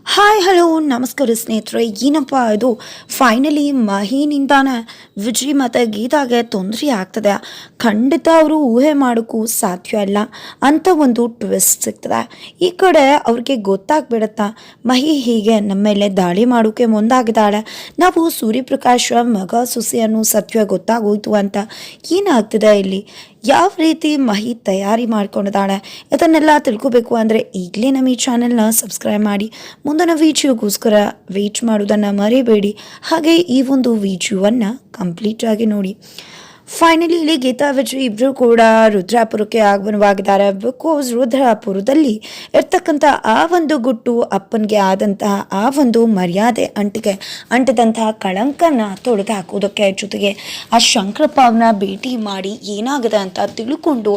Hi hello ನಮಸ್ಕಾರ ಸ್ನೇಹಿತರೆ. ಏನಪ್ಪ ಇದು ಫೈನಲಿ ಮಹಿನಿಂದಾನೆ ವಿಜಯ್ ಮತ್ತು ಗೀತಾಗೆ ತೊಂದರೆ ಆಗ್ತದೆ. ಖಂಡಿತ ಅವರು ಊಹೆ ಮಾಡೋಕ್ಕೂ ಸಾಧ್ಯ ಇಲ್ಲ ಅಂತ ಒಂದು ಟ್ವಿಸ್ಟ್ ಸಿಗ್ತದೆ. ಈ ಕಡೆ ಅವ್ರಿಗೆ ಗೊತ್ತಾಗ್ಬಿಡತ್ತಾ ಮಹಿ ಹೀಗೆ ನಮ್ಮ ಮೇಲೆ ದಾಳಿ ಮಾಡೋಕ್ಕೆ ಮುಂದಾಗಿದ್ದಾಳೆ, ನಾವು ಸೂರ್ಯಪ್ರಕಾಶ್ ಮಗ ಸೊಸೆ ಅನ್ನೋ ಸತ್ಯ ಗೊತ್ತಾಗೋಯ್ತು ಅಂತ. ಏನಾಗ್ತದೆ ಇಲ್ಲಿ, ಯಾವ ರೀತಿ ಮಹಿ ತಯಾರಿ ಮಾಡ್ಕೊಂಡಿದ್ದಾಳೆ, ಇದನ್ನೆಲ್ಲ ತಿಳ್ಕೊಬೇಕು ಅಂದರೆ ಈಗಲೇ ನಮ್ಮ ಈ ಚಾನೆಲ್ನ ಸಬ್ಸ್ಕ್ರೈಬ್ ಮಾಡಿ ಮುಂದಿನ ವಿಡಿಯೋಗೋಸ್ಕರ ವೇಟ್ ಮಾಡೋದನ್ನು ಮರಿಬೇಡಿ. ಹಾಗೆ ಈ ಒಂದು ವಿಡಿಯೋವನ್ನು ಕಂಪ್ಲೀಟ್ ಆಗಿ ನೋಡಿ. ಫೈನಲಿ ಇಲ್ಲಿ ಗೀತಾ ವಿಜಯ್ ಇಬ್ಬರು ಕೂಡ ರುದ್ರಾಪುರಕ್ಕೆ ಆಗಮನವಾಗಿದ್ದಾರೆ. ಬಿಕಾಸ್ ರುದ್ರಾಪುರದಲ್ಲಿ ಇರ್ತಕ್ಕಂಥ ಆ ಒಂದು ಗುಟ್ಟು ಅಪ್ಪನಿಗೆ ಆದಂತಹ ಆ ಒಂದು ಮರ್ಯಾದೆ ಅಂಟಿದಂತಹ ಕಳಂಕನ ತೊಳೆದು ಹಾಕೋದಕ್ಕೆ, ಜೊತೆಗೆ ಆ ಶಂಕರಪ್ಪ ಅವನ್ನ ಭೇಟಿ ಮಾಡಿ ಏನಾಗಿದೆ ಅಂತ ತಿಳ್ಕೊಂಡು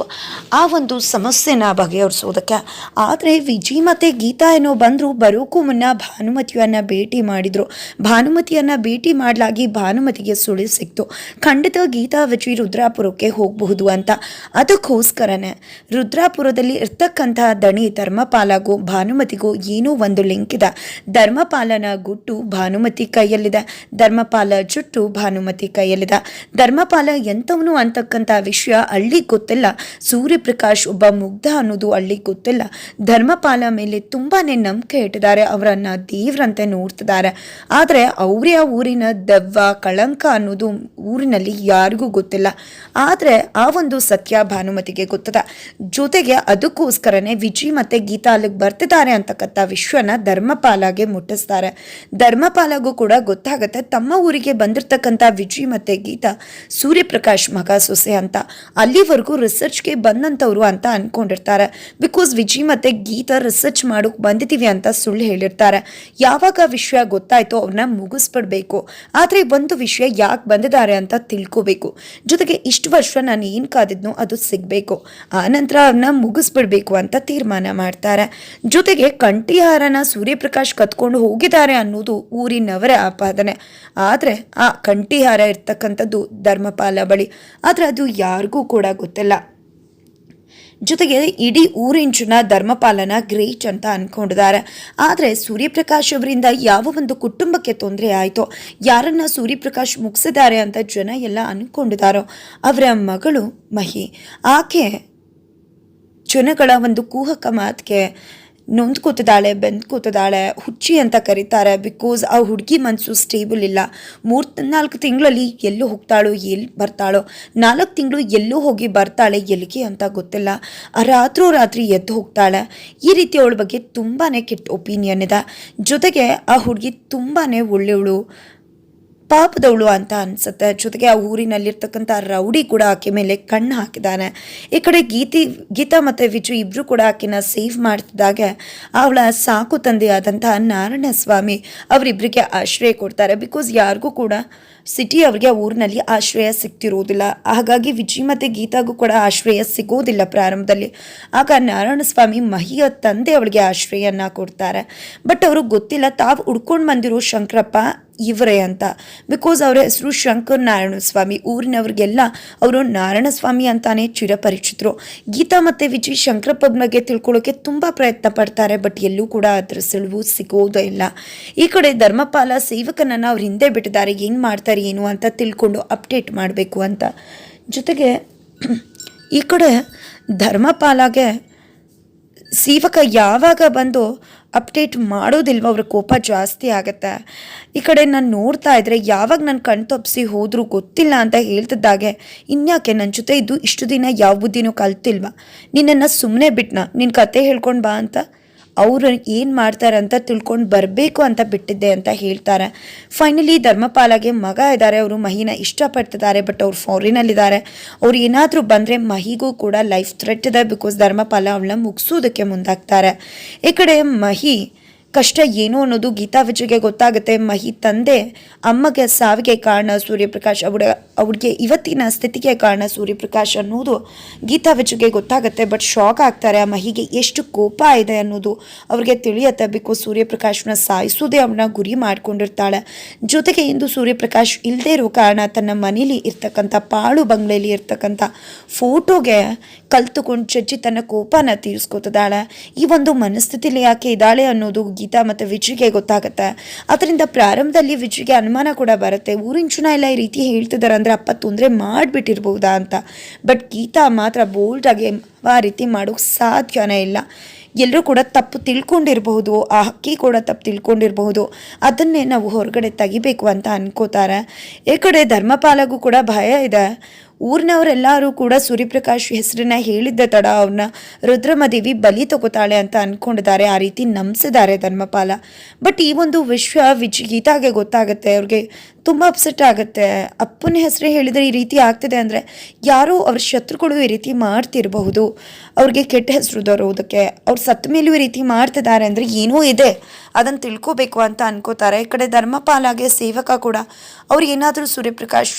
ಆ ಒಂದು ಸಮಸ್ಯೆನ ಬಗೆಹರಿಸೋದಕ್ಕೆ. ಆದರೆ ವಿಜಯ್ ಮತ್ತು ಗೀತಾ ಏನೋ ಬಂದರು, ಬರೋಕ್ಕೂ ಮುನ್ನ ಭಾನುಮತಿಯನ್ನು ಭೇಟಿ ಮಾಡಿದರು. ಭಾನುಮತಿಯನ್ನು ಭೇಟಿ ಮಾಡಲಾಗಿ ಭಾನುಮತಿಗೆ ಸುಳಿ ಸಿಕ್ತು. ಖಂಡಿತ ಗೀತಾ ವಿಜಯ್ ರುದ್ರಾಪುರಕ್ಕೆ ಹೋಗಬಹುದು ಅಂತ. ಅದಕ್ಕೋಸ್ಕರನೇ ರುದ್ರಾಪುರದಲ್ಲಿ ಇರ್ತಕ್ಕಂತಹ ದಣಿ ಧರ್ಮಪಾಲಗೂ ಭಾನುಮತಿಗೂ ಏನೋ ಒಂದು ಲಿಂಕ್ ಇದೆ. ಧರ್ಮಪಾಲನ ಗುಟ್ಟು ಭಾನುಮತಿ ಕೈಯಲ್ಲಿದೆ, ಧರ್ಮಪಾಲ ಜುಟ್ಟು ಭಾನುಮತಿ ಕೈಯಲ್ಲಿದೆ. ಧರ್ಮಪಾಲ ಎಂಥವನು ಅಂತಕ್ಕಂಥ ವಿಷಯ ಹಳ್ಳಿಗೆ ಗೊತ್ತಿಲ್ಲ. ಸೂರ್ಯಪ್ರಕಾಶ್ ಒಬ್ಬ ಮುಗ್ಧ ಅನ್ನೋದು ಹಳ್ಳಿಗೆ ಗೊತ್ತಿಲ್ಲ. ಧರ್ಮಪಾಲ ಮೇಲೆ ತುಂಬಾನೇ ನಂಬಿಕೆ ಇಟ್ಟಿದ್ದಾರೆ, ಅವರನ್ನ ದೇವ್ರಂತೆ ನೋಡ್ತಿದ್ದಾರೆ. ಆದರೆ ಅವರೇ ಆ ಊರಿನ ದೆವ್ವ ಕಳಂಕ ಅನ್ನೋದು ಊರಿನಲ್ಲಿ ಯಾರಿಗೂ ಗೊತ್ತಿಲ್ಲ. ಆದರೆ ಆ ಒಂದು ಸತ್ಯ ಭಾನುಮತಿಗೆ ಗೊತ್ತದ. ಜೊತೆಗೆ ಅದಕ್ಕೋಸ್ಕರನೇ ವಿಜಯ್ ಮತ್ತೆ ಗೀತಾ ಅಲ್ಲಿಗೆ ಬರ್ತಿದ್ದಾರೆ ಅಂತಕ್ಕಂಥ ವಿಷಯನ ಧರ್ಮಪಾಲಗೆ ಮುಟ್ಟಿಸ್ತಾರೆ. ಧರ್ಮಪಾಲಗೂ ಕೂಡ ಗೊತ್ತಾಗುತ್ತೆ ತಮ್ಮ ಊರಿಗೆ ಬಂದಿರತಕ್ಕಂಥ ವಿಜಯ್ ಮತ್ತೆ ಗೀತಾ ಸೂರ್ಯಪ್ರಕಾಶ್ ಮಗ ಸೊಸೆ ಅಂತ. ಅಲ್ಲಿವರೆಗೂ ರಿಸರ್ಚ್ಗೆ ಬಂದಂಥವ್ರು ಅಂತ ಅನ್ಕೊಂಡಿರ್ತಾರೆ. ಬಿಕಾಸ್ ವಿಜಯ್ ಮತ್ತೆ ಗೀತಾ ರಿಸರ್ಚ್ ಮಾಡೋಕೆ ಬಂದಿದ್ದೀವಿ ಅಂತ ಸುಳ್ಳು ಹೇಳಿರ್ತಾರೆ. ಯಾವಾಗ ವಿಷಯ ಗೊತ್ತಾಯ್ತೋ ಅವ್ರನ್ನ ಮುಗಿಸ್ಬಿಡ್ಬೇಕು. ಆದರೆ ಒಂದು ವಿಷಯ ಯಾಕೆ ಬಂದಿದ್ದಾರೆ ಅಂತ ತಿಳ್ಕೋಬೇಕು. ಜೊತೆಗೆ ಇಷ್ಟು ವರ್ಷ ನಾನು ಏನು ಕಾದಿದ್ನೋ ಅದು ಸಿಗಬೇಕು, ಆ ನಂತರ ಅವನ್ನ ಮುಗಿಸ್ಬಿಡ್ಬೇಕು ಅಂತ ತೀರ್ಮಾನ ಮಾಡ್ತಾರೆ. ಜೊತೆಗೆ ಕಂಠಿಹಾರನ ಸೂರ್ಯಪ್ರಕಾಶ್ ಕತ್ಕೊಂಡು ಹೋಗಿದ್ದಾರೆ ಅನ್ನೋದು ಊರಿನವರ ಆಪಾದನೆ. ಆದರೆ ಆ ಕಂಠಿಹಾರ ಇರ್ತಕ್ಕಂಥದ್ದು ಧರ್ಮಪಾಲ ಬಳಿ, ಆದರೆ ಅದು ಯಾರಿಗೂ ಕೂಡ ಗೊತ್ತಿಲ್ಲ. ಜೊತೆಗೆ ಇಡೀ ಊರಿನ ಜನ ಧರ್ಮಪಾಲನ ಗ್ರೇಟ್ ಅಂತ ಅಂದ್ಕೊಂಡಿದ್ದಾರೆ. ಆದರೆ ಸೂರ್ಯಪ್ರಕಾಶ್ ಅವರಿಂದ ಯಾವ ಒಂದು ಕುಟುಂಬಕ್ಕೆ ತೊಂದರೆ ಆಯಿತೋ, ಯಾರನ್ನ ಸೂರ್ಯಪ್ರಕಾಶ್ ಮುಗಿಸಿದ್ದಾರೆ ಅಂತ ಜನ ಎಲ್ಲ ಅಂದ್ಕೊಂಡಿದ್ದಾರೋ ಅವರ ಮಗಳು ಮಹಿ, ಆಕೆ ಜನಗಳ ಒಂದು ಕುಹಕ ಮಾತಿಗೆ ನೊಂದು ಕೂತಿದ್ದಾಳೆ, ಬೆಂದು ಕೂತಿದ್ದಾಳೆ, ಹುಚ್ಚಿ ಅಂತ ಕರೀತಾರೆ. ಬಿಕಾಸ್ ಆ ಹುಡುಗಿ ಮನಸ್ಸು ಸ್ಟೇಬಲ್ ಇಲ್ಲ. 3-4 ತಿಂಗಳಲ್ಲಿ ಎಲ್ಲೋ ಹೋಗ್ತಾಳೋ ಎಲ್ಲಿ ಬರ್ತಾಳೋ, 4 ತಿಂಗಳು ಎಲ್ಲೋ ಹೋಗಿ ಬರ್ತಾಳೆ, ಎಲ್ಲಿಗೆ ಅಂತ ಗೊತ್ತಿಲ್ಲ. ರಾತ್ರಿ ಎದ್ದು ಹೋಗ್ತಾಳೆ. ಈ ರೀತಿ ಅವಳ ಬಗ್ಗೆ ತುಂಬಾ ಕೆಟ್ಟ ಒಪಿನಿಯನ್ ಇದೆ. ಜೊತೆಗೆ ಆ ಹುಡುಗಿ ತುಂಬಾ ಒಳ್ಳೆಯವಳು, ಪಾಪದವಳು ಅಂತ ಅನಿಸುತ್ತೆ. ಜೊತೆಗೆ ಆ ಊರಿನಲ್ಲಿರ್ತಕ್ಕಂಥ ರೌಡಿ ಕೂಡ ಆಕೆ ಮೇಲೆ ಕಣ್ಣು ಹಾಕಿದ್ದಾನೆ. ಈ ಕಡೆ ಗೀತಾ ಮತ್ತು ವಿಜಯ್ ಇಬ್ಬರು ಕೂಡ ಆಕೆನ ಸೇವ್ ಮಾಡ್ತಿದ್ದಾಗೆ ಅವಳ ಸಾಕು ತಂದೆಯಾದಂತಹ ನಾರಾಯಣಸ್ವಾಮಿ ಅವರಿಬ್ಬರಿಗೆ ಆಶ್ರಯ ಕೊಡ್ತಾರೆ. ಬಿಕಾಸ್ ಯಾರಿಗೂ ಕೂಡ ಸಿಟಿ ಅವ್ರಿಗೆ ಆ ಊರಿನಲ್ಲಿ ಆಶ್ರಯ ಸಿಗ್ತಿರೋದಿಲ್ಲ. ಹಾಗಾಗಿ ವಿಜಯ್ ಮತ್ತು ಗೀತಾಗೂ ಕೂಡ ಆಶ್ರಯ ಸಿಗೋದಿಲ್ಲ ಪ್ರಾರಂಭದಲ್ಲಿ. ಆಗ ನಾರಾಯಣಸ್ವಾಮಿ ಮಹಿಯ ತಂದೆ ಅವಳಿಗೆ ಆಶ್ರಯನ ಕೊಡ್ತಾರೆ. ಬಟ್ ಅವರು ಗೊತ್ತಿಲ್ಲ ತಾವು ಹುಡ್ಕೊಂಡು ಬಂದಿರೋ ಶಂಕರಪ್ಪ ಇವರೇ ಅಂತ. ಬಿಕಾಸ್ ಅವರ ಹೆಸರು ಶಂಕರ್ ನಾರಾಯಣಸ್ವಾಮಿ. ಊರಿನವ್ರಿಗೆಲ್ಲ ಅವರು ನಾರಾಯಣಸ್ವಾಮಿ ಅಂತಾನೆ ಚಿರಪರಿಚಿತರು. ಗೀತಾ ಮತ್ತು ವಿಜಯ್ ಶಂಕರಪ್ಪ ಬಗ್ಗೆ ತಿಳ್ಕೊಳ್ಳೋಕೆ ತುಂಬ ಪ್ರಯತ್ನ ಪಡ್ತಾರೆ. ಬಟ್ ಎಲ್ಲೂ ಕೂಡ ಅದರ ಸುಳಿವು ಸಿಗೋದೇ ಇಲ್ಲ. ಈ ಕಡೆ ಧರ್ಮಪಾಲ ಸೇವಕನನ್ನು ಅವ್ರು ಹಿಂದೆ ಬಿಟ್ಟಿದ್ದಾರೆ, ಏನು ಮಾಡ್ತಾರೆ ಏನು ಅಂತ ತಿಳ್ಕೊಂಡು ಅಪ್ಡೇಟ್ ಮಾಡಬೇಕು ಅಂತ. ಜೊತೆಗೆ ಈ ಕಡೆ ಧರ್ಮಪಾಲಗೆ ಸೇವಕ ಯಾವಾಗ ಬಂದು ಅಪ್ಡೇಟ್ ಮಾಡೋದಿಲ್ವ ಅವ್ರ ಕೋಪ ಜಾಸ್ತಿ ಆಗುತ್ತೆ. ಈ ಕಡೆ ನಾನು ನೋಡ್ತಾ ಇದ್ರೆ ಯಾವಾಗ ನನ್ನ ಕಣ್ ತಪ್ಪಿಸಿ ಹೋದರೂ ಗೊತ್ತಿಲ್ಲ ಅಂತ ಹೇಳ್ತಿದ್ದಾಗೆ, ಇನ್ಯಾಕೆ ನನ್ನ ಜೊತೆ ಇದ್ದು ಇಷ್ಟು ದಿನ ಯಾವ ಬುದ್ಧಿನೂ ಕಲ್ತಿಲ್ವ, ನಿನ್ನನ್ನು ಸುಮ್ಮನೆ ಬಿಟ್ನಾ, ನಿನ್ನ ಕತೆ ಹೇಳ್ಕೊಂಡು ಬಾ ಅಂತ ಅವರು ಏನು ಮಾಡ್ತಾರೆ ಅಂತ ತಿಳ್ಕೊಂಡು ಬರಬೇಕು ಅಂತ ಬಿಟ್ಟಿದ್ದೆ ಅಂತ ಹೇಳ್ತಾರೆ. ಫೈನಲಿ ಧರ್ಮಪಾಲಗೆ ಮಗ ಇದ್ದಾರೆ, ಅವರು ಮಹಿನ ಇಷ್ಟಪಡ್ತಿದ್ದಾರೆ. ಬಟ್ ಅವ್ರು ಫಾರಿನಲ್ಲಿದ್ದಾರೆ. ಅವ್ರು ಏನಾದರೂ ಬಂದರೆ ಮಹಿಗೂ ಕೂಡ ಲೈಫ್ ಥ್ರೆಟ್ ಇದೆ. ಬಿಕಾಸ್ ಧರ್ಮಪಾಲ ಅವಳನ್ನ ಮುಗಿಸೋದಕ್ಕೆ ಮುಂದಾಗ್ತಾರೆ. ಈ ಕಡೆ ಮಹಿ ಕಷ್ಟ ಏನು ಅನ್ನೋದು ಗೀತಾ ವಿಜಯ್ಗೆ ಗೊತ್ತಾಗುತ್ತೆ. ಮಹಿ ತಂದೆ ಅಮ್ಮಗೆ ಸಾವಿಗೆ ಕಾರಣ ಸೂರ್ಯಪ್ರಕಾಶ್, ಅವ್ಳಿಗೆ ಇವತ್ತಿನ ಸ್ಥಿತಿಗೆ ಕಾರಣ ಸೂರ್ಯಪ್ರಕಾಶ್ ಅನ್ನೋದು ಗೀತಾ ವಿಜಯ್ಗೆ ಗೊತ್ತಾಗುತ್ತೆ. ಬಟ್ ಶಾಕ್ ಆಗ್ತಾರೆ. ಆ ಮಹಿಗೆ ಎಷ್ಟು ಕೋಪ ಇದೆ ಅನ್ನೋದು ಅವ್ರಿಗೆ ತಿಳಿಯುತ್ತೆ. ಬಿಕಾಸ್ ಸೂರ್ಯಪ್ರಕಾಶ್ನ ಸಾಯಿಸೋದೇ ಅವನ್ನ ಗುರಿ ಮಾಡ್ಕೊಂಡಿರ್ತಾಳೆ. ಜೊತೆಗೆ ಇಂದು ಸೂರ್ಯಪ್ರಕಾಶ್ ಇಲ್ಲದೆ ಇರೋ ಕಾರಣ ತನ್ನ ಮನೇಲಿ ಇರ್ತಕ್ಕಂಥ ಪಾಳು ಬಂಗ್ಲೆಯಲ್ಲಿ ಇರ್ತಕ್ಕಂಥ ಫೋಟೋಗೆ ಕಲ್ತುಕೊಂಡು ಚಚ್ಚಿ ತನ್ನ ಕೋಪನ ತೀರಿಸ್ಕೊತಿದ್ದಾಳೆ. ಈ ಒಂದು ಮನಸ್ಥಿತಿಲಿ ಯಾಕೆ ಇದ್ದಾಳೆ ಅನ್ನೋದು ಗೀತಾ ಮತ್ತು ವಿಜಿಗೆ ಗೊತ್ತಾಗುತ್ತೆ. ಅದರಿಂದ ಪ್ರಾರಂಭದಲ್ಲಿ ವಿಜಿಗೆ ಅನುಮಾನ ಕೂಡ ಬರುತ್ತೆ, ಊರಿನ ಜನ ಎಲ್ಲ ಈ ರೀತಿ ಹೇಳ್ತಿದ್ದಾರೆ ಅಂದರೆ ಅಪ್ಪ ತೊಂದರೆ ಮಾಡಿಬಿಟ್ಟಿರ್ಬೋದಾ ಅಂತ. ಬಟ್ ಗೀತಾ ಮಾತ್ರ ಬೋಲ್ಡಾಗಿ ಆ ರೀತಿ ಮಾಡೋಕ್ಕೆ ಸಾಧ್ಯನೇ ಇಲ್ಲ. ಎಲ್ಲರೂ ಕೂಡ ತಪ್ಪು ತಿಳ್ಕೊಂಡಿರಬಹುದು, ಆ ಹಕ್ಕಿ ಕೂಡ ತಪ್ಪು ತಿಳ್ಕೊಂಡಿರಬಹುದು, ಅದನ್ನೇ ನಾವು ಹೊರಗಡೆ ತೆಗಿಬೇಕು ಅಂತ ಅನ್ಕೋತಾರೆ. ಈ ಕಡೆ ಧರ್ಮಪಾಲಗೂ ಕೂಡ ಭಯ ಇದೆ. ಊರಿನವರೆಲ್ಲರೂ ಕೂಡ ಸೂರ್ಯಪ್ರಕಾಶ್ ಹೆಸರನ್ನ ಹೇಳಿದ್ದ ತಡ ಅವ್ರನ್ನ ರುದ್ರಮದೇವಿ ಬಲಿ ತಗೋತಾಳೆ ಅಂತ ಅಂದ್ಕೊಂಡಿದ್ದಾರೆ, ಆ ರೀತಿ ನಂಬಿಸಿದ್ದಾರೆ ಧರ್ಮಪಾಲ. ಬಟ್ ಈ ಒಂದು ವಿಷಯ ಗೀತಾಗೆ ಗೊತ್ತಾಗುತ್ತೆ, ಅವ್ರಿಗೆ ತುಂಬ ಅಪ್ಸೆಟ್ ಆಗುತ್ತೆ. ಅಪ್ಪನ ಹೆಸರೇ ಹೇಳಿದರೆ ಈ ರೀತಿ ಆಗ್ತಿದೆ ಅಂದರೆ ಯಾರೋ ಅವ್ರ ಶತ್ರುಗಳು ಈ ರೀತಿ ಮಾಡ್ತಿರಬಹುದು, ಅವ್ರಿಗೆ ಕೆಟ್ಟ ಹೆಸರು ಬರೋದಕ್ಕೆ. ಅವ್ರು ಸತ್ತ ಮೇಲೂ ಈ ರೀತಿ ಮಾಡ್ತಿದ್ದಾರೆ ಅಂದರೆ ಏನೋ ಇದೆ, ಅದನ್ನು ತಿಳ್ಕೋಬೇಕು ಅಂತ ಅನ್ಕೋತಾರೆ. ಈ ಕಡೆ ಧರ್ಮಪಾಲಾಗೆ ಸೇವಕ ಕೂಡ ಅವ್ರು ಏನಾದರೂ ಸೂರ್ಯಪ್ರಕಾಶ್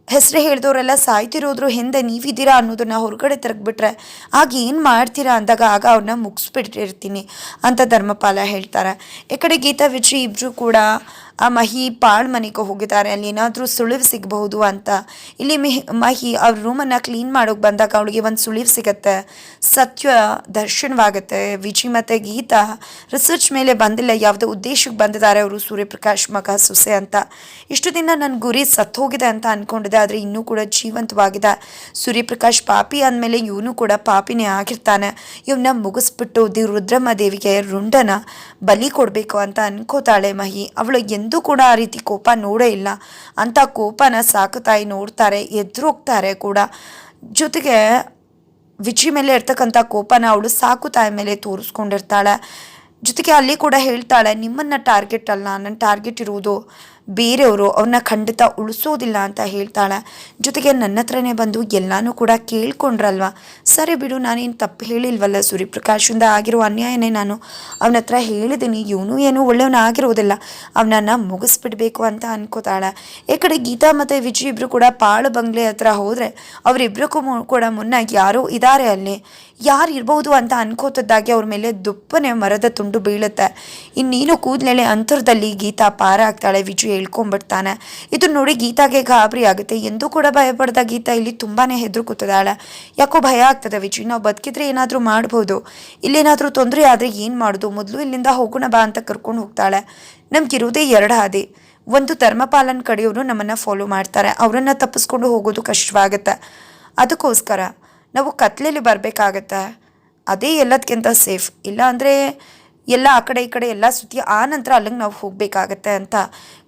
ಹೆಸರೇ ಹೇಳಿದವರೆಲ್ಲ ಸಾಯ್ತಿರೋದ್ರು ಹಿಂದೆ ನೀವಿದ್ದೀರಾ ಅನ್ನೋದನ್ನ ಹೊರಗಡೆ ತಿರುಗ್ಬಿಟ್ರೆ ಆಗ ಏನು ಮಾಡ್ತೀರಾ ಅಂದಾಗ ಆಗ ಅವ್ರನ್ನ ಮುಗಿಸ್ಬಿಟ್ಟಿರ್ತೀನಿ ಅಂತ ಧರ್ಮಪಾಲ ಹೇಳ್ತಾರೆ. ಈ ಕಡೆ ಗೀತಾ ವಿಜಿ ಇಬ್ಬರು ಕೂಡ ಆ ಮಹಿ ಪಾಳ್ ಮನೆಗೆ ಹೋಗಿದ್ದಾರೆ, ಅಲ್ಲಿ ಏನಾದರೂ ಸುಳಿವು ಸಿಗಬಹುದು ಅಂತ. ಇಲ್ಲಿ ಮಹಿ ಅವ್ರ ರೂಮನ್ನು ಕ್ಲೀನ್ ಮಾಡೋಕೆ ಬಂದಾಗ ಅವಳಿಗೆ ಒಂದು ಸುಳಿವು ಸಿಗತ್ತೆ, ಸತ್ಯ ದರ್ಶನವಾಗುತ್ತೆ. ವಿಜಿ ಮತ್ತು ಗೀತಾ ರಿಸರ್ಚ್ ಮೇಲೆ ಬಂದಿಲ್ಲ, ಯಾವುದೋ ಉದ್ದೇಶಕ್ಕೆ ಬಂದಿದ್ದಾರೆ ಅವರು ಸೂರ್ಯಪ್ರಕಾಶ್ ಮಗ ಸೊಸೆ ಅಂತ. ಇಷ್ಟು ದಿನ ನನ್ನ ಗುರಿ ಸತ್ತೋಗಿದೆ ಅಂತ ಅಂದ್ಕೊಂಡಿದ್ದೆ, ಆದರೆ ಇನ್ನೂ ಕೂಡ ಜೀವಂತವಾಗಿದೆ. ಸೂರ್ಯಪ್ರಕಾಶ್ ಪಾಪಿ ಅಂದಮೇಲೆ ಇವನು ಕೂಡ ಪಾಪಿನೇ ಆಗಿರ್ತಾನೆ, ಇವನ್ನ ಮುಗಿಸ್ಬಿಟ್ಟು ರುದ್ರಮದೇವಿಗೆ ರುಂಡನ ಬಲಿ ಕೊಡಬೇಕು ಅಂತ ಅನ್ಕೋತಾಳೆ ಮಹಿ. ಅವಳು ಎಂದೂ ಕೂಡ ಆ ರೀತಿ ಕೋಪ ನೋಡೇ ಇಲ್ಲ. ಅಂಥ ಕೋಪನ ಸಾಕು ತಾಯಿ ನೋಡ್ತಾರೆ, ಎದುರೋಗ್ತಾರೆ ಕೂಡ. ಜೊತೆಗೆ ವಿಜಿ ಮೇಲೆ ಇರ್ತಕ್ಕಂಥ ಕೋಪನ ಅವಳು ಸಾಕು ತಾಯಿ ಮೇಲೆ ತೋರಿಸ್ಕೊಂಡಿರ್ತಾಳೆ. ಜೊತೆಗೆ ಅಲ್ಲಿ ಕೂಡ ಹೇಳ್ತಾಳೆ, ನಿಮ್ಮನ್ನು ಟಾರ್ಗೆಟ್ ಅಲ್ಲ, ನನ್ನ ಟಾರ್ಗೆಟ್ ಇರುವುದು ಬೇರೆಯವರು, ಅವ್ರನ್ನ ಖಂಡಿತ ಉಳಿಸೋದಿಲ್ಲ ಅಂತ ಹೇಳ್ತಾಳೆ. ಜೊತೆಗೆ ನನ್ನ ಹತ್ರನೇ ಬಂದು ಎಲ್ಲನೂ ಕೂಡ ಕೇಳ್ಕೊಂಡ್ರಲ್ವ, ಸರಿ ಬಿಡು, ನಾನೇನು ತಪ್ಪು ಹೇಳಿಲ್ವಲ್ಲ, ಸೂರ್ಯಪ್ರಕಾಶಿಂದ ಆಗಿರೋ ಅನ್ಯಾಯನೇ ನಾನು ಅವನ ಹತ್ರ ಹೇಳಿದ್ದೀನಿ, ಇವನು ಏನೂ ಒಳ್ಳೆಯವನ ಆಗಿರೋದಿಲ್ಲ, ಅವನನ್ನು ಮುಗಿಸ್ಬಿಡ್ಬೇಕು ಅಂತ ಅನ್ಕೋತಾಳೆ. ಈ ಕಡೆ ಗೀತಾ ಮತ್ತು ವಿಜಯ್ ಇಬ್ಬರು ಕೂಡ ಪಾಳು ಬಂಗ್ಲೆ ಹತ್ರ ಹೋದರೆ ಅವರಿಬ್ಬರಿಗೂ ಕೂಡ ಮುನ್ನ ಯಾರೋ ಇದ್ದಾರೆ ಅಲ್ಲಿ, ಯಾರು ಇರ್ಬೋದು ಅಂತ ಅನ್ಕೋತಿದ್ದಾಗೆ ಅವ್ರ ಮೇಲೆ ದುಪ್ಪನೆ ಮರದ ತುಂಡು ಬೀಳುತ್ತೆ. ಇನ್ನೇನು ಕೂದಲೆಳೆ ಅಂತರದಲ್ಲಿ ಗೀತಾ ಪಾರಾಗ್ತಾಳೆ, ವಿಜಯ್ ಹೇಳ್ಕೊಂಡ್ಬಿಡ್ತಾನೆ. ಇದು ನೋಡಿ ಗೀತಾಗೆ ಗಾಬರಿ ಆಗುತ್ತೆ. ಎಂದೂ ಕೂಡ ಭಯಪಡ್ದ ಗೀತಾ ಇಲ್ಲಿ ತುಂಬಾ ಹೆದರ್ಕೋತಿದ್ದಾಳೆ. ಯಾಕೋ ಭಯ ಆಗ್ತದೆ ವಿಜಯ್, ನಾವು ಬದುಕಿದ್ರೆ ಏನಾದರೂ ಮಾಡ್ಬೋದು, ಇಲ್ಲೇನಾದರೂ ತೊಂದರೆ ಆದರೆ ಏನು ಮಾಡೋದು, ಮೊದಲು ಇಲ್ಲಿಂದ ಹೋಗೋಣ ಬಾ ಅಂತ ಕರ್ಕೊಂಡು ಹೋಗ್ತಾಳೆ. ನಮ್ಗಿರೋದೇ ಎರಡು ಹಾದಿ, ಒಂದು ಧರ್ಮಪಾಲನ್ ಕಡೆಯವರು ನಮ್ಮನ್ನು ಫಾಲೋ ಮಾಡ್ತಾರೆ, ಅವರನ್ನು ತಪ್ಪಿಸ್ಕೊಂಡು ಹೋಗೋದು ಕಷ್ಟವಾಗುತ್ತೆ, ಅದಕ್ಕೋಸ್ಕರ ನಾವು ಕತ್ಲೆಯಲ್ಲಿ ಬರಬೇಕಾಗತ್ತೆ, ಅದೇ ಎಲ್ಲದಕ್ಕಿಂತ ಸೇಫ್. ಇಲ್ಲ ಅಂದರೆ ಎಲ್ಲ ಆ ಕಡೆ ಈ ಕಡೆ ಎಲ್ಲ ಸುತ್ತಿ ಆ ನಂತರ ಅಲ್ಲಿಗೆ ನಾವು ಹೋಗಬೇಕಾಗತ್ತೆ ಅಂತ.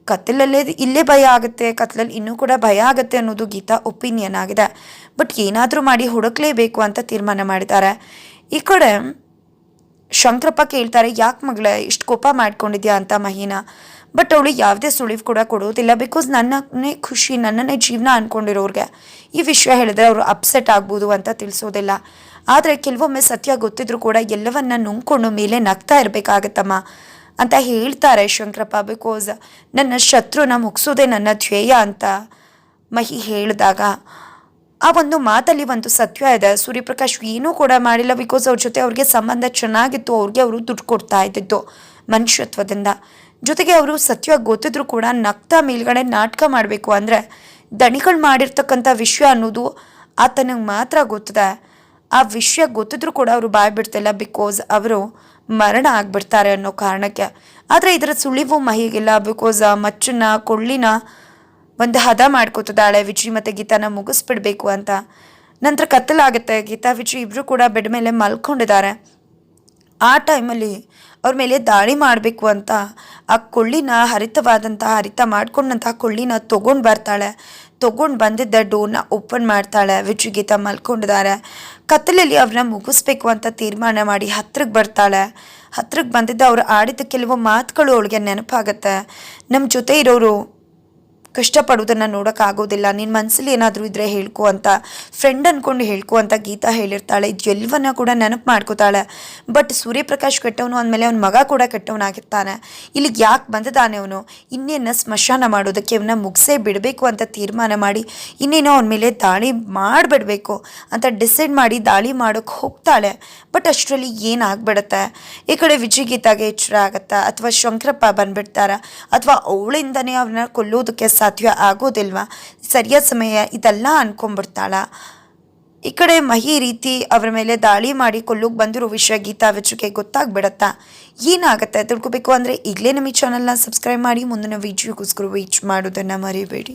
ಕತ್ತಲಲ್ಲೇ ಇಲ್ಲೇ ಭಯ ಆಗುತ್ತೆ, ಕತ್ಲಲ್ಲಿ ಇನ್ನೂ ಕೂಡ ಭಯ ಆಗುತ್ತೆ ಅನ್ನೋದು ಗೀತಾ ಒಪಿನಿಯನ್ ಆಗಿದೆ. ಬಟ್ ಏನಾದರೂ ಮಾಡಿ ಹುಡುಕ್ಲೇಬೇಕು ಅಂತ ತೀರ್ಮಾನ ಮಾಡಿದ್ದಾರೆ. ಈ ಕಡೆ ಶಂಕರಪ್ಪ ಕೇಳ್ತಾರೆ, ಯಾಕೆ ಮಗಳೇ ಇಷ್ಟು ಕೋಪ ಮಾಡ್ಕೊಂಡಿದ್ಯಾ ಅಂತ ಮಹಿನ. ಬಟ್ ಅವಳು ಯಾವುದೇ ಸುಳಿವು ಕೂಡ ಕೊಡೋದಿಲ್ಲ, ಬಿಕಾಸ್ ನನ್ನನ್ನೇ ಖುಷಿ, ನನ್ನನ್ನೇ ಜೀವನ ಅಂದ್ಕೊಂಡಿರೋರಿಗೆ ಈ ವಿಷಯ ಹೇಳಿದ್ರೆ ಅವರು ಅಪ್ಸೆಟ್ ಆಗ್ಬೋದು ಅಂತ ತಿಳಿಸೋದಿಲ್ಲ. ಆದರೆ ಕೆಲವೊಮ್ಮೆ ಸತ್ಯ ಗೊತ್ತಿದ್ರು ಕೂಡ ಎಲ್ಲವನ್ನ ನುಂಗ್ಕೊಂಡು ಮೇಲೆ ನಗ್ತಾ ಇರಬೇಕಾಗತ್ತಮ್ಮ ಅಂತ ಹೇಳ್ತಾರೆ ಶಂಕರಪ್ಪ. ಬಿಕಾಸ್ ನನ್ನ ಶತ್ರುನ ಮುಗಿಸೋದೇ ನನ್ನ ಧ್ಯೇಯ ಅಂತ ಮಹಿ ಹೇಳಿದಾಗ ಆ ಒಂದು ಮಾತಲ್ಲಿ ಒಂದು ಸತ್ಯ ಇದೆ. ಸೂರ್ಯಪ್ರಕಾಶ್ ಏನೂ ಕೂಡ ಮಾಡಿಲ್ಲ, ಬಿಕಾಸ್ ಅವ್ರ ಜೊತೆ ಅವ್ರಿಗೆ ಸಂಬಂಧ ಚೆನ್ನಾಗಿತ್ತು, ಅವ್ರಿಗೆ ಅವರು ದುಡ್ಡು ಕೊಡ್ತಾ ಇದ್ದಿದ್ದು ಮನುಷ್ಯತ್ವದಿಂದ. ಜೊತೆಗೆ ಅವರು ಸತ್ಯ ಗೊತ್ತಿದ್ರು ಕೂಡ ನಗ್ತಾ ಮೇಲ್ಗಡೆ ನಾಟಕ ಮಾಡಬೇಕು ಅಂದರೆ ದಣಿಗಳು ಮಾಡಿರ್ತಕ್ಕಂಥ ವಿಷಯ ಅನ್ನೋದು ಆತನಿಗೆ ಮಾತ್ರ ಗೊತ್ತಿದೆ. ಆ ವಿಷಯ ಗೊತ್ತಿದ್ರು ಕೂಡ ಅವರು ಬಾಯ್ ಬಿಡ್ತಿಲ್ಲ, ಬಿಕಾಸ್ ಅವರು ಮರಣ ಆಗ್ಬಿಡ್ತಾರೆ ಅನ್ನೋ ಕಾರಣಕ್ಕೆ. ಆದರೆ ಇದರ ಸುಳಿವು ಮಹಿಗಿಲ್ಲ, ಬಿಕಾಸ್ ಮಚ್ಚನ್ನ ಕೊಳ್ಳಿನ ಒಂದು ಹದ ಮಾಡ್ಕೋತಿದ್ದಾಳೆ ವಿಜಯ್ ಮತ್ತು ಗೀತಾನ ಮುಗಿಸ್ಬಿಡ್ಬೇಕು ಅಂತ. ನಂತರ ಕತ್ತಲಾಗುತ್ತೆ, ಗೀತಾ ವಿಜಯ್ ಇಬ್ಬರು ಕೂಡ ಬೆಡ್ ಮೇಲೆ ಮಲ್ಕೊಂಡಿದ್ದಾರೆ. ಆ ಟೈಮಲ್ಲಿ ಅವ್ರ ಮೇಲೆ ದಾಳಿ ಮಾಡಬೇಕು ಅಂತ ಆ ಕೊಳ್ಳಿನ ಹರಿತ ಮಾಡ್ಕೊಂಡಂತಹ ಕೊಳ್ಳಿನ ತೊಗೊಂಡು ಬರ್ತಾಳೆ. ತೊಗೊಂಡು ಬಂದಿದ್ದ ಡೋರ್ನ ಓಪನ್ ಮಾಡ್ತಾಳೆ. ವಿಜಯ್ ಗೀತಾ ಮಲ್ಕೊಂಡಿದ್ದಾರೆ. ಕತ್ತಲಲ್ಲಿ ಅವ್ರನ್ನ ಮುಗಿಸ್ಬೇಕು ಅಂತ ತೀರ್ಮಾನ ಮಾಡಿ ಹತ್ರಕ್ಕೆ ಬರ್ತಾಳೆ. ಹತ್ರಕ್ಕೆ ಬಂದಿದ್ದ ಅವ್ರು ಆಡಿದ ಕೆಲವು ಮಾತುಗಳು ಅವಳಿಗೆ ನೆನಪಾಗತ್ತೆ. ನಮ್ಮ ಜೊತೆ ಇರೋರು ಕಷ್ಟಪಡೋದನ್ನು ನೋಡೋಕ್ಕಾಗೋದಿಲ್ಲ, ನಿನ್ನ ಮನಸ್ಸಲ್ಲಿ ಏನಾದರೂ ಇದ್ದರೆ ಹೇಳ್ಕೊ ಅಂತ, ಫ್ರೆಂಡ್ ಅಂದ್ಕೊಂಡು ಹೇಳ್ಕೊ ಅಂತ ಗೀತಾ ಹೇಳಿರ್ತಾಳೆ. ಇದು ಎಲ್ಲವನ್ನ ಕೂಡ ನೆನಪು ಮಾಡ್ಕೋತಾಳೆ. ಬಟ್ ಸೂರ್ಯಪ್ರಕಾಶ್ ಕೆಟ್ಟವನು ಅಂದಮೇಲೆ ಅವ್ನ ಮಗ ಕೂಡ ಕೆಟ್ಟವನಾಗಿರ್ತಾನೆ. ಇಲ್ಲಿಗೆ ಯಾಕೆ ಬಂದಿದ್ದಾನೆ ಅವನು, ಇನ್ನೇನು ಸ್ಮಶಾನ ಮಾಡೋದಕ್ಕೆ ಅವನ್ನ ಮುಗಿಸೇ ಬಿಡಬೇಕು ಅಂತ ತೀರ್ಮಾನ ಮಾಡಿ ಇನ್ನೇನೋ ಅವನ ಮೇಲೆ ದಾಳಿ ಮಾಡಿಬಿಡಬೇಕು ಅಂತ ಡಿಸೈಡ್ ಮಾಡಿ ದಾಳಿ ಮಾಡೋಕ್ಕೆ ಹೋಗ್ತಾಳೆ. ಬಟ್ ಅಷ್ಟರಲ್ಲಿ ಏನಾಗ್ಬಿಡುತ್ತೆ, ಈ ಕಡೆ ವಿಜಯ್ ಗೀತಾಗೆ ಎಚ್ಚರ ಆಗತ್ತಾ, ಅಥವಾ ಶಂಕರಪ್ಪ ಬಂದ್ಬಿಡ್ತಾರ, ಅಥವಾ ಅವಳಿಂದನೇ ಅವ್ರನ್ನ ಕೊಲ್ಲೋದಕ್ಕೆ ಸಾಧ್ಯ ಆಗೋದಿಲ್ವಾ, ಸರಿಯಾದ ಸಮಯ ಇದೆಲ್ಲ ಅನ್ಕೊಂಡ್ಬಿಡ್ತಾಳ. ಈ ಈ ಕಡೆ ಮಹಿ ರೀತಿ ಅವರ ಮೇಲೆ ದಾಳಿ ಮಾಡಿ ಕೊಲ್ಲೋಕೆ ಬಂದಿರೋ ವಿಷಯ ಗೀತಾ ವಿಜಯ್ಗೆ ಗೊತ್ತಾಗ್ಬಿಡತ್ತಾ? ಏನಾಗುತ್ತೆ ತಿಳ್ಕೊಬೇಕು ಅಂದರೆ ಈಗಲೇ ನಮ್ಮ ಈ ಚಾನಲ್ನ ಸಬ್ಸ್ಕ್ರೈಬ್ ಮಾಡಿ ಮುಂದಿನ ವಿಡಿಯೋಗೋಸ್ಕರ ವೇಟ್ ಮಾಡೋದನ್ನು ಮರಿಬೇಡಿ.